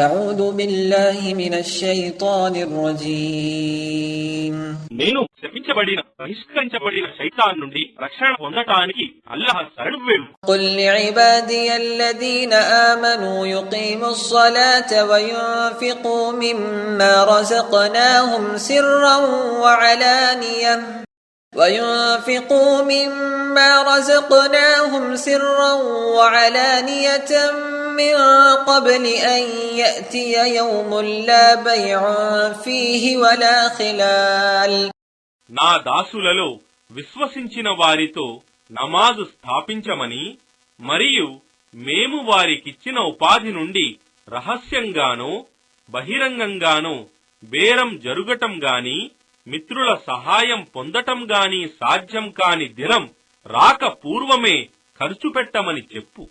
أعوذ بالله من الشيطان الرجيم నేను శపించబడిన బహిష్కరించబడిన శైతాన్ నుండి రక్షణ పొందటానికి అల్లాహ్ శరణు వేడు. قل لعبادي الذين آمنوا يقيموا الصلاة وينفقوا مما رزقناهم سرا وعلانية من قبل أن يأتي يوم لا بيع فيه ولا خلال. నా దాసులలో విశ్వసించిన వారితో నమాజు స్థాపించమని మరియు మేము వారికిచ్చిన ఉపాధి నుండి రహస్యంగానో బహిరంగంగానో బేరం జరుగటం గాని మిత్రుల సహాయం పొందటం గాని సాధ్యం కాని దినం రాక పూర్వమే ఖర్చు పెట్టమని చెప్పు.